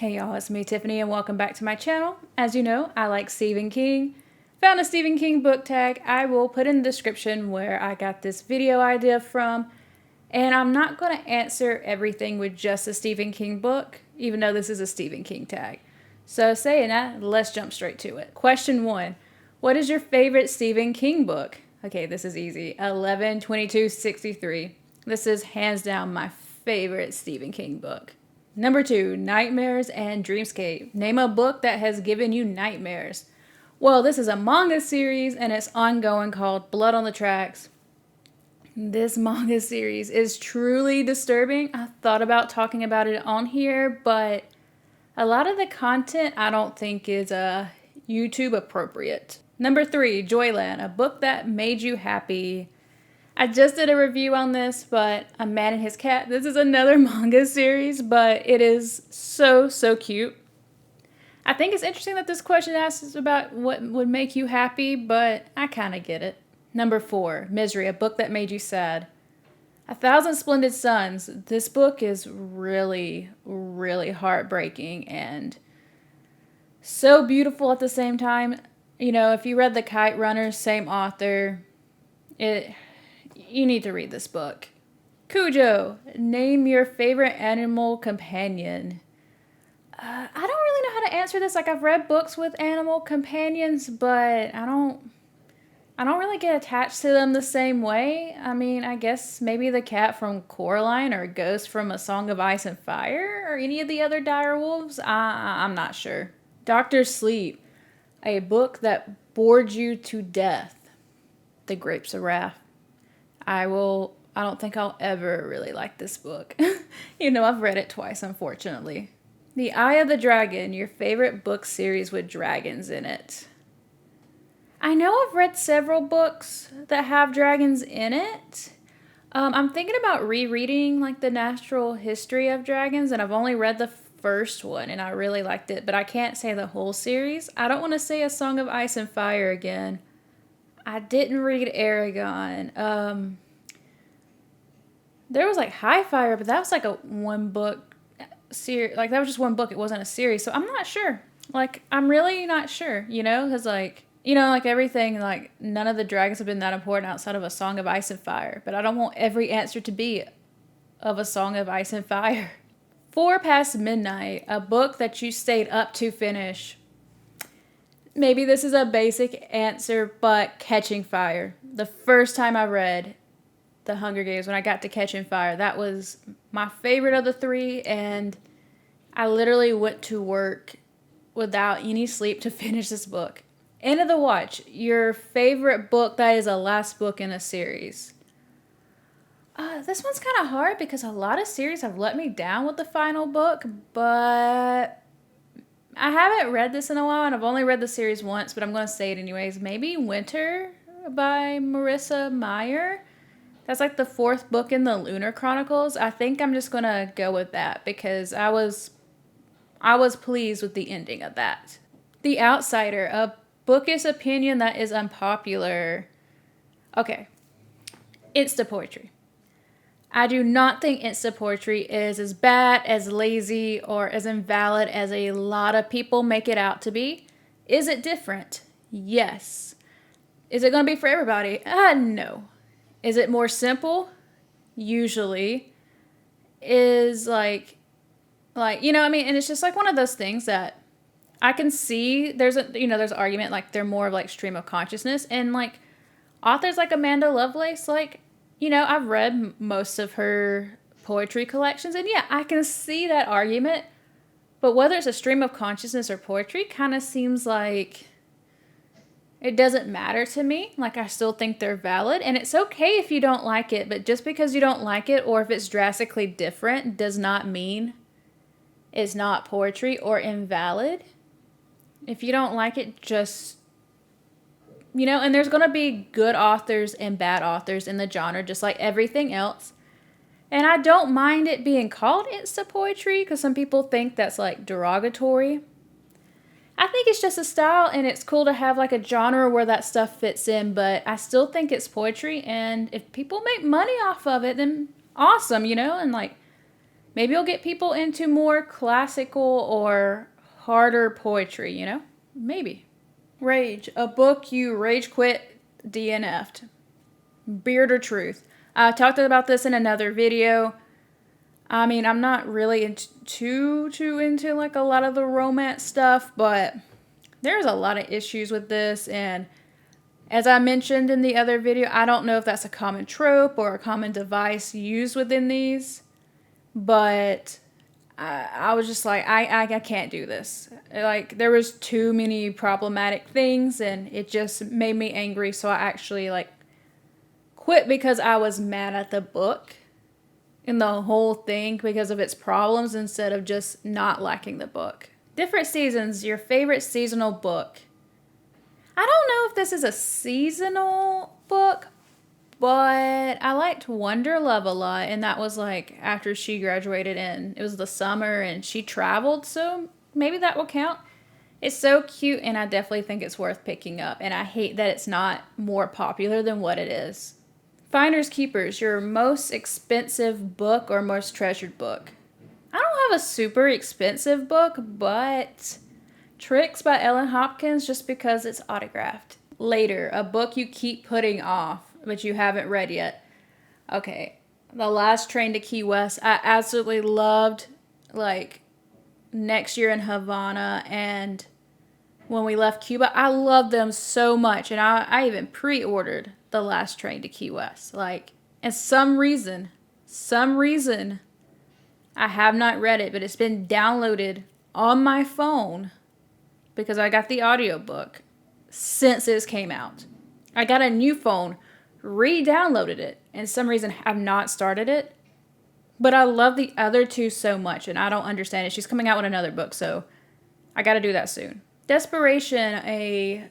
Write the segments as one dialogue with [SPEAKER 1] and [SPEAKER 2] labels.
[SPEAKER 1] Hey y'all, it's me Tiffany and welcome back to my channel. As you know, I like Stephen King. Found a Stephen King book tag. I will put in the description where I got this video idea from. And I'm not going to answer everything with just a Stephen King book, even though this is a Stephen King tag. So saying that, let's jump straight to it. Question 1. What is your favorite Stephen King book? Okay, this is easy. 11/22/63. This is hands down my favorite Stephen King book. Number 2, Nightmares and Dreamscape. Name a book that has given you nightmares. Well, this is a manga series and it's ongoing called Blood on the Tracks. This manga series is truly disturbing. I thought about talking about it on here, but a lot of the content I don't think is YouTube appropriate. Number 3, Joyland, a book that made you happy. I just did a review on this, but A Man and His Cat. This is another manga series, but it is so cute. I think it's interesting that this question asks about what would make you happy, but I kind of get it. Number 4, Misery, a book that made you sad. 1,000 Splendid Suns. This book is really heartbreaking and so beautiful at the same time. You know, if you read The Kite Runner, same author, you need to read this book. Cujo, name your favorite animal companion. I don't really know how to answer this. Like, I've read books with animal companions, but I don't really get attached to them the same way. I mean, I guess maybe the cat from Coraline or Ghost from A Song of Ice and Fire or any of the other dire wolves. I'm not sure. Doctor Sleep, a book that bored you to death. The Grapes of Wrath. I don't think I'll ever really like this book. You know, I've read it twice, unfortunately. The Eye of the Dragon, your favorite book series with dragons in it. I know I've read several books that have dragons in it. I'm thinking about rereading like the natural history of dragons, and I've only read the first one, and I really liked it, but I can't say the whole series. I don't want to say A Song of Ice and Fire again. I didn't read Aragon. There was like High Fire, but that was like a one book series. Like that was just one book. It wasn't a series. So I'm not sure. Like I'm really not sure, you know, because like, you know, like everything, like none of the dragons have been that important outside of A Song of Ice and Fire. But I don't want every answer to be of A Song of Ice and Fire. 4 Past Midnight, a book that you stayed up to finish. Maybe this is a basic answer, but Catching Fire. The first time I read The Hunger Games, when I got to Catching Fire, that was my favorite of the 3, and I literally went to work without any sleep to finish this book. End of the Watch, your favorite book that is a last book in a series. This one's kind of hard because a lot of series have let me down with the final book, but I haven't read this in a while, and I've only read the series once, but I'm going to say it anyways. Maybe Winter by Marissa Meyer. That's like the 4th book in the Lunar Chronicles. I think I'm just going to go with that because I was pleased with the ending of that. The Outsider, a bookish opinion that is unpopular. Okay. Insta poetry. I do not think Insta poetry is as bad, as lazy, or as invalid as a lot of people make it out to be. Is it different? Yes. Is it going to be for everybody? No. Is it more simple? Usually. Is like, you know, I mean, and it's just like one of those things that I can see there's an argument like they're more of like stream of consciousness, and like authors like Amanda Lovelace, like, you know, I've read most of her poetry collections, and yeah, I can see that argument. But whether it's a stream of consciousness or poetry kind of seems like it doesn't matter to me. Like, I still think they're valid, and it's okay if you don't like it, but just because you don't like it or if it's drastically different does not mean it's not poetry or invalid. If you don't like it, just, you know, and there's going to be good authors and bad authors in the genre, just like everything else. And I don't mind it being called Insta poetry because some people think that's like derogatory. I think it's just a style, and it's cool to have like a genre where that stuff fits in, but I still think it's poetry, and if people make money off of it, then awesome, you know, and like Maybe it'll get people into more classical or harder poetry, you know? Maybe. Rage, a book you rage quit, DNF'd. Beard or truth. I talked about this in another video. I mean, I'm not really too into like a lot of the romance stuff, but there's a lot of issues with this, and as I mentioned in the other video, I don't know if that's a common trope or a common device used within these, but I was just like, I can't do this. Like, there was too many problematic things, and it just made me angry, so I actually, like, quit because I was mad at the book and the whole thing because of its problems instead of just not liking the book. Different seasons, your favorite seasonal book. I don't know if this is a seasonal book, but I liked Wonder Love a lot, and that was like after she graduated and it was the summer and she traveled, so maybe that will count. It's so cute, and I definitely think it's worth picking up, and I hate that it's not more popular than what it is. Finders Keepers, your most expensive book or most treasured book. I don't have a super expensive book, but Tricks by Ellen Hopkins, just because it's autographed. Later, a book you keep putting off, but you haven't read yet. Okay, The Last Train to Key West. I absolutely loved, like, Next Year in Havana and When We Left Cuba. I loved them so much, and I even pre-ordered The Last Train to Key West. Like, and some reason, I have not read it, but it's been downloaded on my phone because I got the audiobook since it came out. I got a new phone, re-downloaded it, and some reason have not started it. But I love the other two so much, and I don't understand it. She's coming out with another book, so I got to do that soon. Desperation, a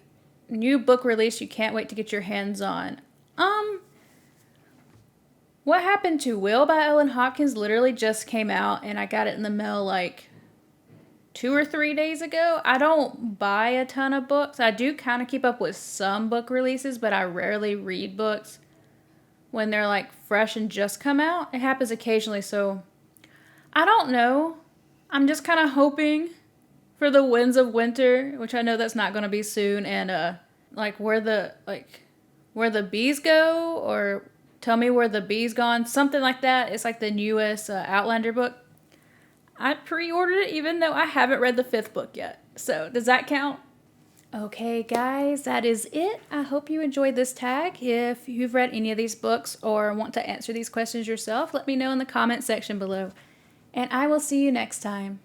[SPEAKER 1] new book release you can't wait to get your hands on. What Happened to Will by Ellen Hopkins literally just came out, and I got it in the mail like 2 or 3 days ago. I don't buy a ton of books. I do kind of keep up with some book releases, but I rarely read books when they're like fresh and just come out. It happens occasionally, so I don't know. I'm just kind of hoping for the Winds of Winter, which I know that's not going to be soon, and like where the bees go, or Tell Me Where the Bees Gone, something like that. It's like the newest Outlander book. I pre-ordered it even though I haven't read the 5th book yet. So does that count? Okay, guys, that is it. I hope you enjoyed this tag. If you've read any of these books or want to answer these questions yourself, let me know in the comment section below. And I will see you next time.